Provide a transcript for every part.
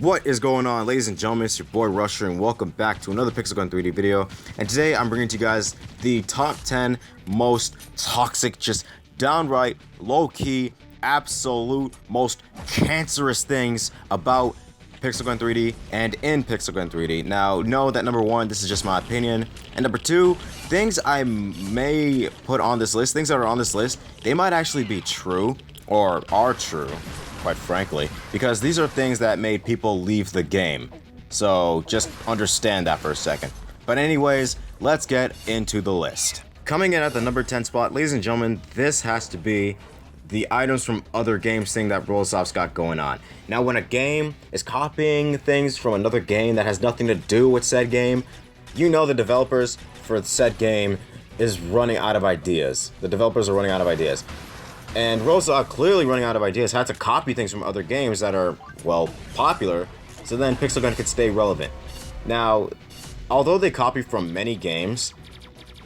What is going on, ladies and gentlemen? It's your boy Rusher, and welcome back to another Pixel Gun 3D video. And today I'm bringing to you guys the top 10 most toxic, just downright low-key, absolute most cancerous things about Pixel Gun 3D and in Pixel Gun 3D. Now, know that number one, this is just my opinion, and number two, things I may put on this list, things that are on this list, they might actually be true, or are true, quite frankly, because these are things that made people leave the game. So just understand that for a second. But anyways, let's get into the list. Coming in at the number 10 spot, ladies and gentlemen, this has to be the items from other games thing that RiliSoft's got going on. Now, when a game is copying things from another game that has nothing to do with said game, you know the developers for said game is running out of ideas. The developers are running out of ideas. And RiliSoft, clearly running out of ideas, had to copy things from other games that are, well, popular, so then Pixel Gun could stay relevant. Now, although they copy from many games,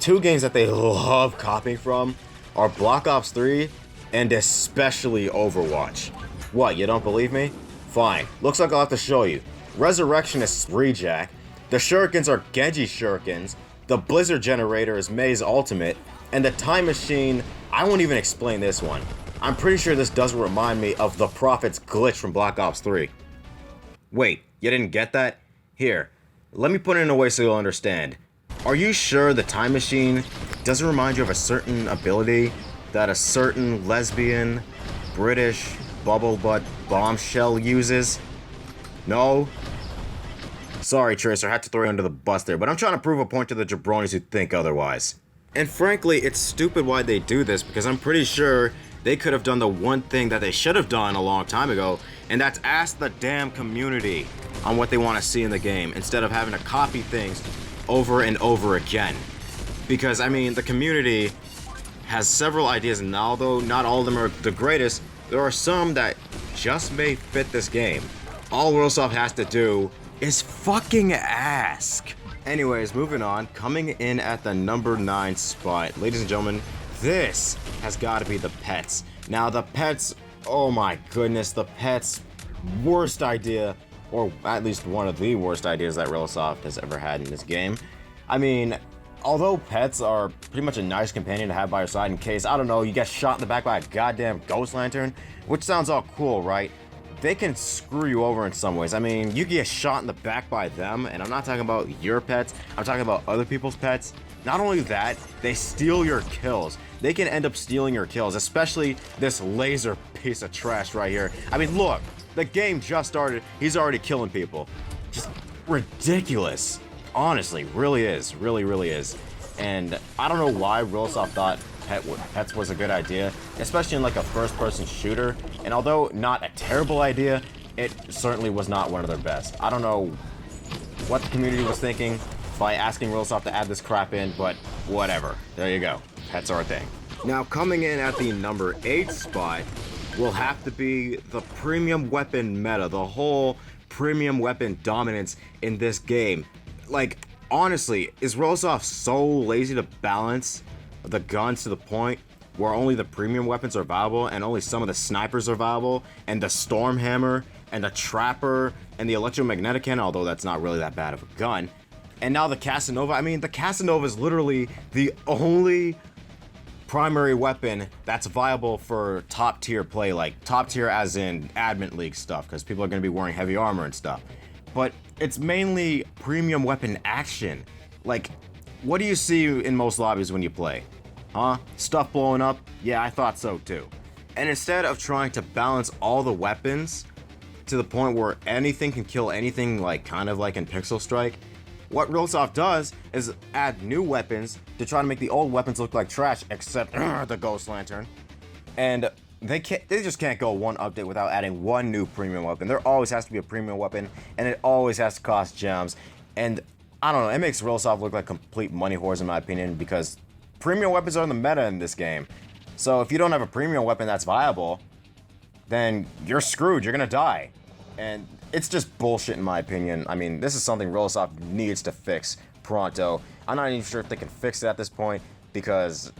two games that they love copying from are Black Ops 3 and especially Overwatch. What, you don't believe me? Fine. Looks like I'll have to show you. Resurrection is Rejack, the Shurikens are Genji Shurikens, the Blizzard Generator is Mei's Ultimate, and the Time Machine, I won't even explain this one. I'm pretty sure this doesn't remind me of the Prophet's glitch from Black Ops 3. Wait, you didn't get that? Here, let me put it in a way so you'll understand. Are you sure the Time Machine doesn't remind you of a certain ability that a certain lesbian, British, bubble butt bombshell uses? No? Sorry, Tracer, I had to throw you under the bus there, but I'm trying to prove a point to the jabronis who think otherwise. And frankly, it's stupid why they do this, because I'm pretty sure they could have done the one thing that they should have done a long time ago, and that's ask the damn community on what they want to see in the game, instead of having to copy things over and over again. Because, I mean, the community has several ideas, and although not all of them are the greatest, there are some that just may fit this game. All RiliSoft has to do is fucking ask. Anyways, moving on, coming in at the number 9 spot, ladies and gentlemen, this has got to be the pets. Now, the pets, oh my goodness, the pets, worst idea, or at least one of the worst ideas that RiliSoft has ever had in this game. I mean, although pets are pretty much a nice companion to have by your side in case, I don't know, you get shot in the back by a goddamn ghost lantern, which sounds all cool, right? They can screw you over in some ways. I mean, you get shot in the back by them, and I'm not talking about your pets, I'm talking about other people's pets. Not only that, they steal your kills. They can end up stealing your kills, especially this laser piece of trash right here. I mean, look, the game just started, he's already killing people. Just ridiculous. Honestly, really is, really is. And I don't know why RiliSoft thought pets was a good idea, especially in like a first-person shooter. And although not a terrible idea, it certainly was not one of their best. I don't know what the community was thinking by asking RiliSoft to add this crap in, but whatever. There you go. Pets are a thing. Now, coming in at the number 8 spot will have to be the premium weapon meta, the whole premium weapon dominance in this game. Like, honestly, is RiliSoft so lazy to balance the guns to the point where only the premium weapons are viable and only some of the snipers are viable, and the Stormhammer and the Trapper and the electromagnetic cannon, although that's not really that bad of a gun, and now the Casanova? I mean, the Casanova is literally the only primary weapon that's viable for top tier play, like top tier as in Admin League stuff, because people are going to be wearing heavy armor and stuff. But it's mainly premium weapon action. Like, what do you see in most lobbies when you play? Huh? Stuff blowing up? Yeah, I thought so too. And instead of trying to balance all the weapons to the point where anything can kill anything, like kind of like in Pixel Strike, what RiliSoft does is add new weapons to try to make the old weapons look like trash, except the Ghost Lantern. And they just can't go one update without adding one new premium weapon. There always has to be a premium weapon, and it always has to cost gems. And I don't know, it makes RiliSoft look like complete money whores in my opinion, because premium weapons are in the meta in this game. So if you don't have a premium weapon that's viable, then you're screwed, you're gonna die. And it's just bullshit in my opinion. I mean, this is something RiliSoft needs to fix pronto. I'm not even sure if they can fix it at this point, because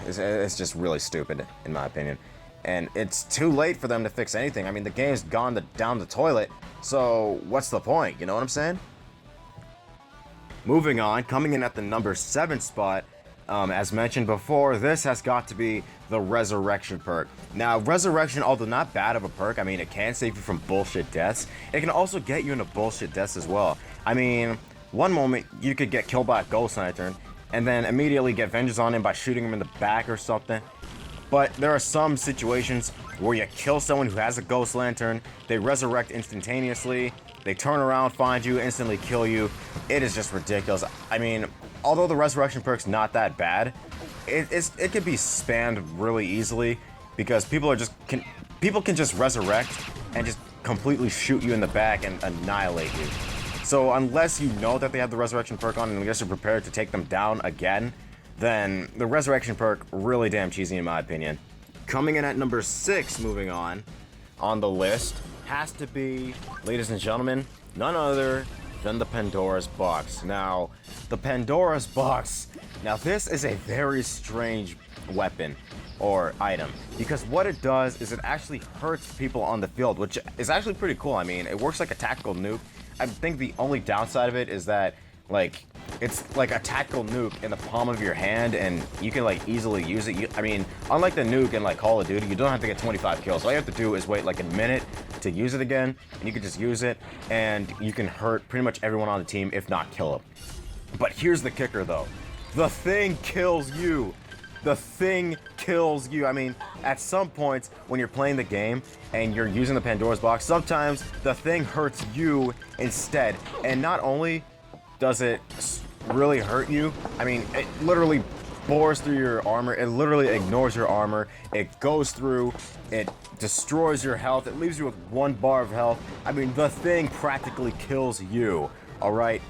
it's just really stupid in my opinion. And it's too late for them to fix anything. I mean, the game's gone down the toilet, So what's the point? You know what I'm saying? Moving on, coming in at the number 7 spot, as mentioned before, this has got to be the Resurrection perk. Now, Resurrection, although not bad of a perk, I mean, it can save you from bullshit deaths. It can also get you into bullshit deaths as well. I mean, one moment you could get killed by a Ghost Lantern, and then immediately get vengeance on him by shooting him in the back or something. But there are some situations where you kill someone who has a Ghost Lantern, they resurrect instantaneously, they turn around, find you, instantly kill you. It is just ridiculous. I mean, although the Resurrection perk's not that bad, it can be spammed really easily because people can just resurrect and just completely shoot you in the back and annihilate you. So unless you know that they have the Resurrection perk on and unless you're prepared to take them down again, then the Resurrection perk, really damn cheesy in my opinion. Coming in at number 6, moving on the list, has to be, ladies and gentlemen, none other than the Pandora's Box. Now, the Pandora's Box, now this is a very strange weapon or item, because what it does is it actually hurts people on the field, which is actually pretty cool. I mean, it works like a tactical nuke. I think the only downside of it is that, like, it's like a tactical nuke in the palm of your hand, and you can like easily use it. I mean, unlike the nuke in like Call of Duty, you don't have to get 25 kills. All you have to do is wait like a minute to use it again, and you can just use it, and you can hurt pretty much everyone on the team, if not kill them. But here's the kicker though. The thing kills you. The thing kills you. I mean, at some points when you're playing the game and you're using the Pandora's Box, sometimes the thing hurts you instead. And not only does it really hurt you, I mean, it literally bores through your armor, it literally ignores your armor, it goes through, it destroys your health, it leaves you with 1 bar of health. I mean, the thing practically kills you, alright?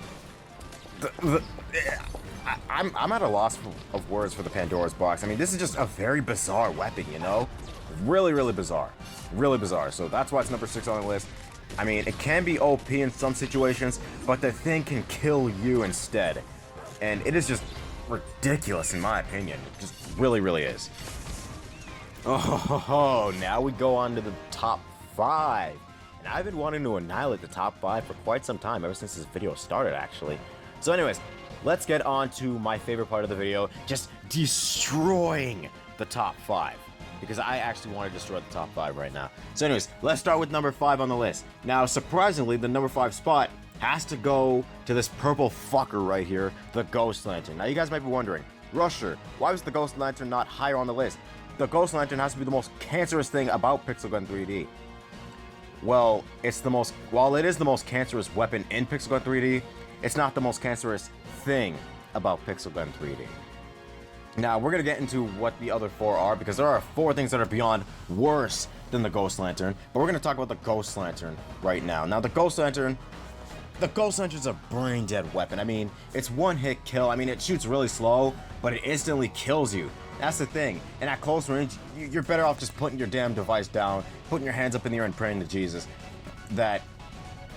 I'm at a loss of words for the Pandora's Box. I mean, this is just a very bizarre weapon, you know? Really, really bizarre. Really bizarre. So that's why it's number 6 on the list. I mean, it can be OP in some situations, but the thing can kill you instead. And it is just ridiculous in my opinion. It just really, really is. Oh, now we go on to the top 5. And I've been wanting to annihilate the top 5 for quite some time, ever since this video started, actually. So anyways, let's get on to my favorite part of the video, just destroying the top 5. Because I actually want to destroy the top 5 right now. So anyways, let's start with number 5 on the list. Now, surprisingly, the number 5 spot has to go to this purple fucker right here, the Ghost Lantern. Now, you guys might be wondering, Rusher, why was the Ghost Lantern not higher on the list? The Ghost Lantern has to be the most cancerous thing about Pixel Gun 3D. Well, while it is the most cancerous weapon in Pixel Gun 3D, it's not the most cancerous thing about Pixel Gun 3D. Now, we're going to get into what the other 4 are, because there are 4 things that are beyond worse than the Ghost Lantern, but we're going to talk about the Ghost Lantern right now. Now, the Ghost Lantern's a brain-dead weapon. I mean, it's one-hit kill. I mean, it shoots really slow, but it instantly kills you. That's the thing. And at close range, you're better off just putting your damn device down, putting your hands up in the air and praying to Jesus that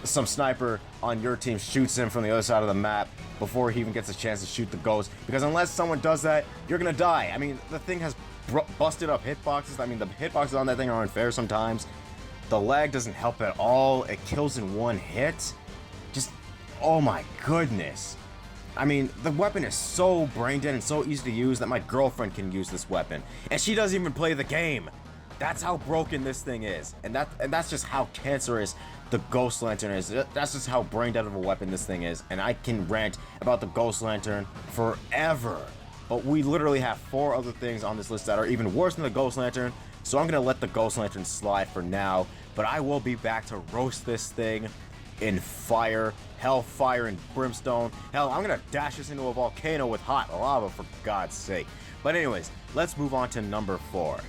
some sniper on your team shoots him from the other side of the map before he even gets a chance to shoot the ghost, because unless someone does that, you're gonna die. I mean, the thing has busted up hitboxes. I mean, the hitboxes on that thing are unfair sometimes. The lag doesn't help at all. It kills in one hit. Just, oh my goodness. I mean, the weapon is so brain dead and so easy to use that my girlfriend can use this weapon, and she doesn't even play the game. That's how broken this thing is, and that's just how cancerous the Ghost Lantern is. That's just how brain dead of a weapon this thing is, and I can rant about the Ghost Lantern forever. But we literally have 4 other things on this list that are even worse than the Ghost Lantern, so I'm gonna let the Ghost Lantern slide for now, but I will be back to roast this thing in fire, hellfire, and brimstone. Hell, I'm gonna dash this into a volcano with hot lava, for God's sake. But anyways, let's move on to number 4.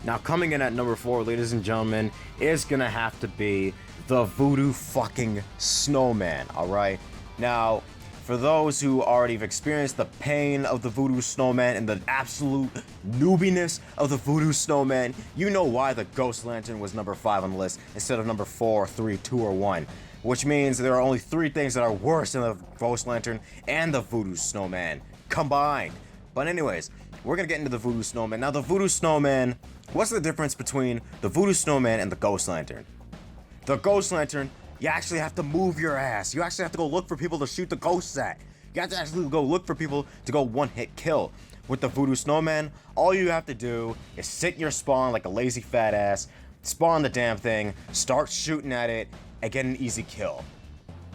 Now, coming in at number 4, ladies and gentlemen, is gonna have to be the Voodoo fucking Snowman, alright? Now, for those who already have experienced the pain of the Voodoo Snowman and the absolute noobiness of the Voodoo Snowman, you know why the Ghost Lantern was number 5 on the list instead of number 4, 3, 2, or 1. Which means there are only 3 things that are worse than the Ghost Lantern and the Voodoo Snowman combined. But anyways, we're gonna get into the Voodoo Snowman. Now, the Voodoo Snowman, what's the difference between the Voodoo Snowman and the Ghost Lantern? The Ghost Lantern You actually have to move your ass. You actually have to go look for people to shoot the ghosts at. You have to actually go look for people to go one-hit kill. With the Voodoo Snowman, all you have to do is sit in your spawn like a lazy fat ass, spawn the damn thing, start shooting at it, and get an easy kill.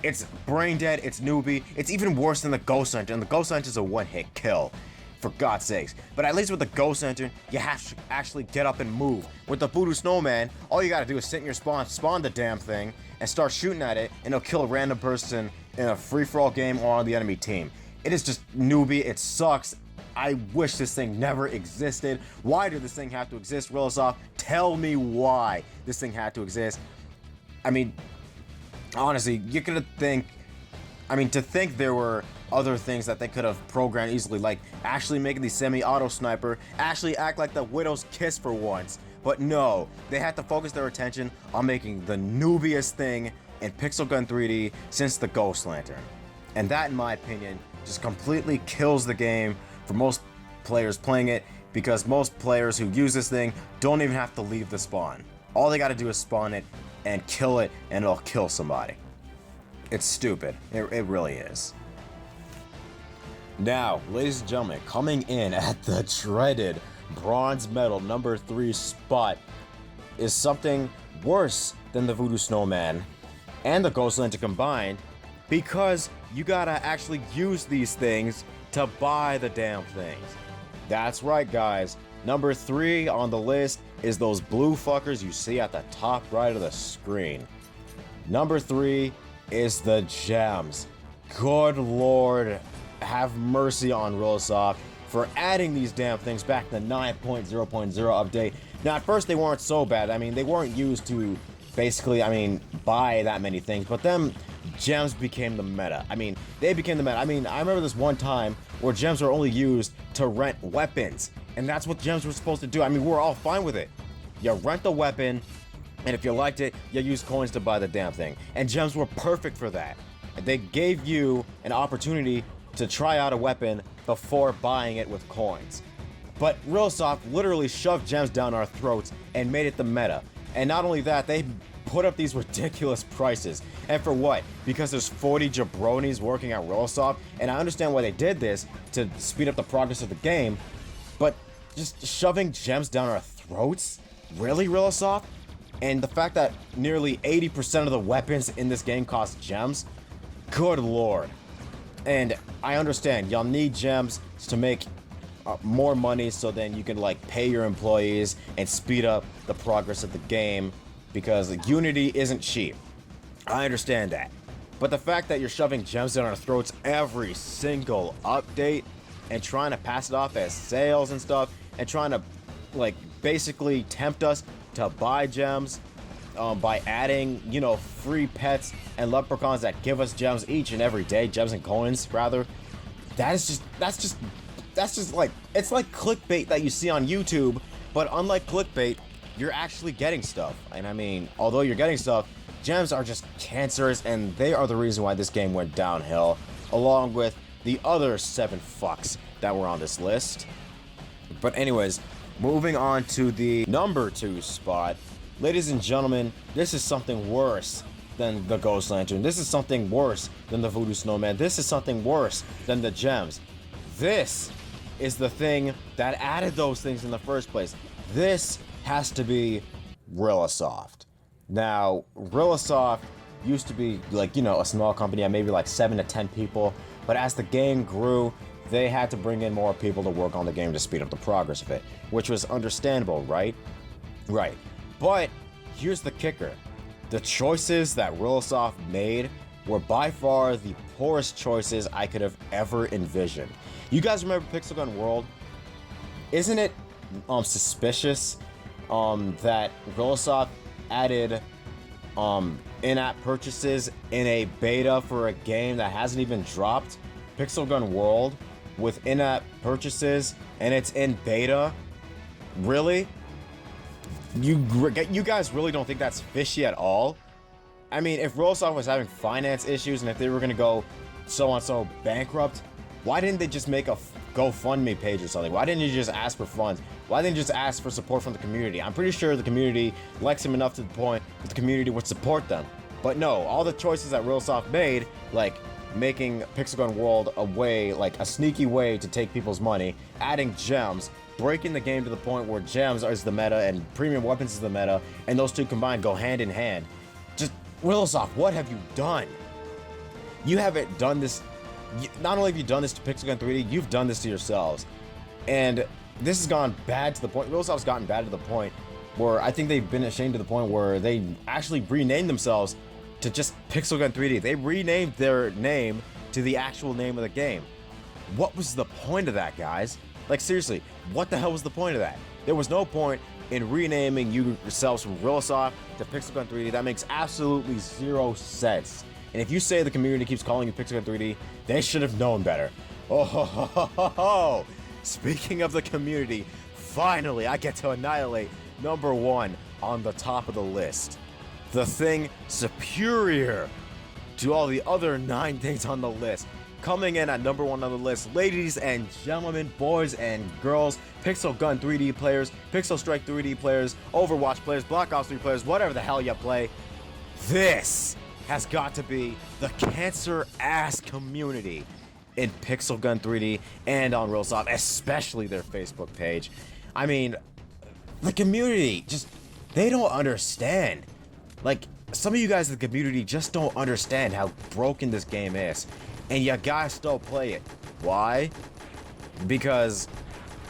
It's brain dead, it's newbie, it's even worse than the Ghost Lantern, and the Ghost Lantern is a one-hit kill. For God's sakes. But at least with the Ghost Lantern, you have to actually get up and move. With the Voodoo Snowman, all you gotta do is sit in your spawn the damn thing, and start shooting at it, and it'll kill a random person in a free-for-all game or on the enemy team. It is just newbie, it sucks. I wish this thing never existed. Why did this thing have to exist, RiliSoft? Tell me why this thing had to exist. I mean, honestly, you could think, to think there were other things that they could have programmed easily, like actually making the semi-auto sniper actually act like the Widow's Kiss for once. But no, they had to focus their attention on making the noobiest thing in Pixel Gun 3D since the Ghost Lantern. And that, in my opinion, just completely kills the game for most players playing it, because most players who use this thing don't even have to leave the spawn. All they gotta do is spawn it and kill it, and it'll kill somebody. It's stupid. It really is. Now, ladies and gentlemen, coming in at the dreaded bronze medal number 3 spot is something worse than the Voodoo Snowman and the Ghost Lantern combined, because you gotta actually use these things to buy the damn things. That's right, guys. Number 3 on the list is those blue fuckers you see at the top right of the screen. Number 3 is the gems. Good lord, have mercy on RiliSoft for adding these damn things back in the 9.0.0 update. Now, at first they weren't so bad. They weren't used to basically, buy that many things, but then gems became the meta. They became the meta. I remember this one time where gems were only used to rent weapons, and that's what gems were supposed to do. We're all fine with it. You rent the weapon, and if you liked it, you use coins to buy the damn thing. And gems were perfect for that. They gave you an opportunity to try out a weapon before buying it with coins. But RiliSoft literally shoved gems down our throats and made it the meta. And not only that, they put up these ridiculous prices. And for what? Because there's 40 jabronis working at RiliSoft, and I understand why they did this, to speed up the progress of the game, but just shoving gems down our throats? Really, RiliSoft? And the fact that nearly 80% of the weapons in this game cost gems? Good lord. And I understand, y'all need gems to make more money so then you can pay your employees and speed up the progress of the game, because Unity isn't cheap. I understand that. But the fact that you're shoving gems down our throats every single update and trying to pass it off as sales and stuff, and trying to basically tempt us to buy gems by adding, free pets and leprechauns that give us gems each and every day, gems and coins rather. That's just it's like clickbait that you see on YouTube, but unlike clickbait, you're actually getting stuff. And although you're getting stuff, gems are just cancerous, and they are the reason why this game went downhill, along with the other 7 fucks that were on this list. But anyways, moving on to the number 2 spot. Ladies and gentlemen, this is something worse than the Ghost Lantern. This is something worse than the Voodoo Snowman. This is something worse than the gems. This is the thing that added those things in the first place. This has to be RiliSoft. Now, RiliSoft used to be a small company, maybe 7 to 10 people, but as the game grew, they had to bring in more people to work on the game to speed up the progress of it, which was understandable, right? Right. But here's the kicker. The choices that RiliSoft made were by far the poorest choices I could have ever envisioned. You guys remember Pixel Gun World? Isn't it suspicious that RiliSoft added in-app purchases in a beta for a game that hasn't even dropped? Pixel Gun World with in-app purchases, and it's in beta? Really? You guys really don't think that's fishy at all? If RiliSoft was having finance issues and if they were gonna go so-and-so bankrupt, why didn't they just make a GoFundMe page or something? Why didn't you just ask for funds? Why didn't you just ask for support from the community? I'm pretty sure the community likes them enough to the point that the community would support them. But no, all the choices that RiliSoft made, like making Pixel Gun World a way, like a sneaky way to take people's money, adding gems, breaking the game to the point where gems is the meta and premium weapons is the meta, and those two combined go hand in hand. Just, RiliSoft, what have you done? You haven't done this. Not only have you done this to Pixel Gun 3D, you've done this to yourselves. And this has gone bad to the point, RiliSoft's gotten bad to the point where I think they've been ashamed to the point where they actually renamed themselves to just Pixel Gun 3D. They renamed their name to the actual name of the game. What was the point of that, guys? Like, seriously, what the hell was the point of that? There was no point in renaming yourselves from RiliSoft to Pixel Gun 3D. That makes absolutely zero sense. And if you say the community keeps calling you Pixel Gun 3D, they should have known better. Oh, ho, ho, ho, ho, ho. Speaking of the community, finally I get to annihilate number 1 on the top of the list. The thing superior to all the other 9 things on the list. Coming in at number 1 on the list, ladies and gentlemen, boys and girls, Pixel Gun 3D players, Pixel Strike 3D players, Overwatch players, Black Ops 3 players, whatever the hell you play. This has got to be the cancer-ass community in Pixel Gun 3D and on RiliSoft, especially their Facebook page. I mean, the community, just, they don't understand. Like, some of you guys in the community just don't understand how broken this game is. And you guys still play it. Why? Because,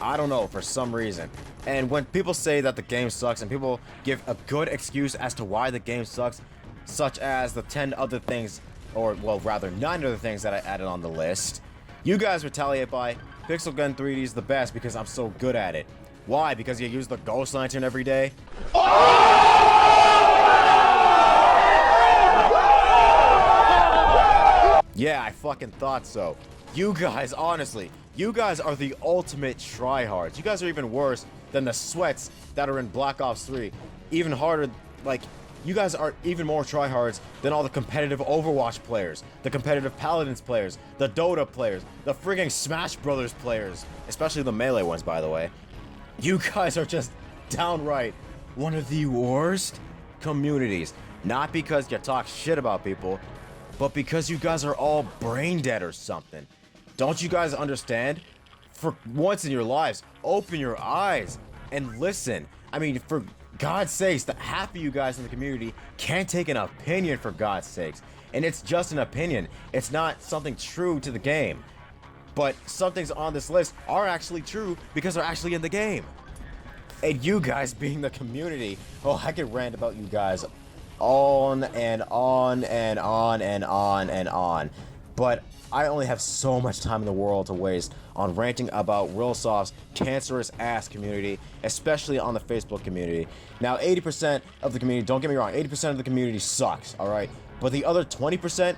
I don't know, for some reason. And when people say that the game sucks and people give a good excuse as to why the game sucks, such as the 10 other things, or, well, rather 9 other things that I added on the list, you guys retaliate by, Pixel Gun 3D is the best because I'm so good at it. Why? Because you use the Ghost Lantern every day? Yeah, I fucking thought so. You guys, honestly, you guys are the ultimate tryhards. You guys are even worse than the sweats that are in Black Ops 3. Even harder, like, you guys are even more tryhards than all the competitive Overwatch players, the competitive Paladins players, the Dota players, the frigging Smash Brothers players, especially the Melee ones, by the way. You guys are just downright one of the worst communities. Not because you talk shit about people, but because you guys are all brain dead or something. Don't you guys understand? For once in your lives, open your eyes and listen. I mean, for God's sakes, that half of you guys in the community can't take an opinion, for God's sakes. And it's just an opinion. It's not something true to the game. But some things on this list are actually true because they're actually in the game. And you guys being the community, oh, I could rant about you guys on and on and on and on and on. But I only have so much time in the world to waste on ranting about RiliSoft's cancerous ass community, especially on the Facebook community. Now, 80% of the community, don't get me wrong, 80% of the community sucks, alright? But the other 20%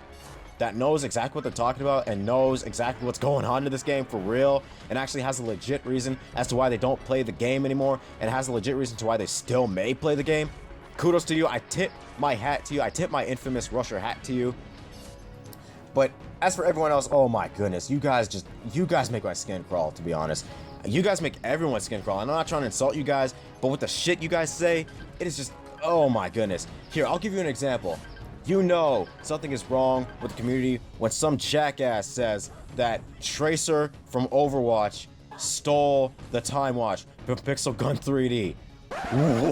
that knows exactly what they're talking about and knows exactly what's going on in this game for real and actually has a legit reason as to why they don't play the game anymore and has a legit reason to why they still may play the game, kudos to you. I tip my hat to you. I tip my infamous Rusher hat to you. But as for everyone else, oh my goodness, you guys make my skin crawl, to be honest. You guys make everyone's skin crawl. And I'm not trying to insult you guys, but with the shit you guys say, it is just, oh my goodness. Here, I'll give you an example. You know something is wrong with the community when some jackass says that Tracer from Overwatch stole the Time Watch from Pixel Gun 3D.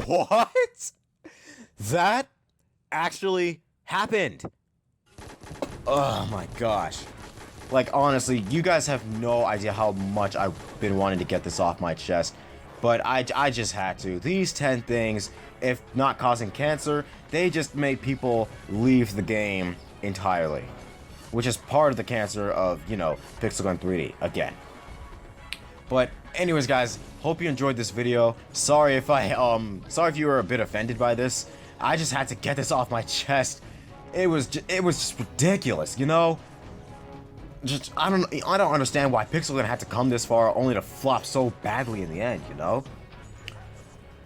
What? That actually happened. Oh my gosh. Like, honestly, you guys have no idea how much I've been wanting to get this off my chest. But I just had to. These 10 things, if not causing cancer, they just made people leave the game entirely. Which is part of the cancer of, you know, Pixel Gun 3D, again. But anyways, guys, hope you enjoyed this video. Sorry if you were a bit offended by this. I just had to get this off my chest. It was just ridiculous, you know? Just, I don't understand why Pixel Gun had to come this far only to flop so badly in the end, you know?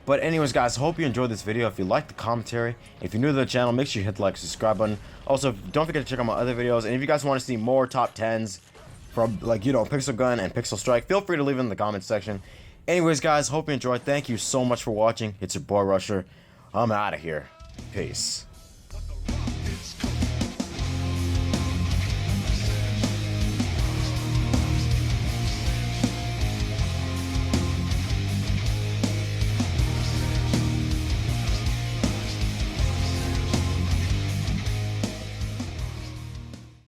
But anyways, guys, hope you enjoyed this video. If you liked the commentary, if you're new to the channel, make sure you hit the like, subscribe button. Also, don't forget to check out my other videos. And if you guys want to see more top 10s from, like, you know, Pixel Gun and Pixel Strike, feel free to leave it in the comments section. Anyways, guys, hope you enjoyed. Thank you so much for watching. It's your boy Rusher. I'm out of here. Peace.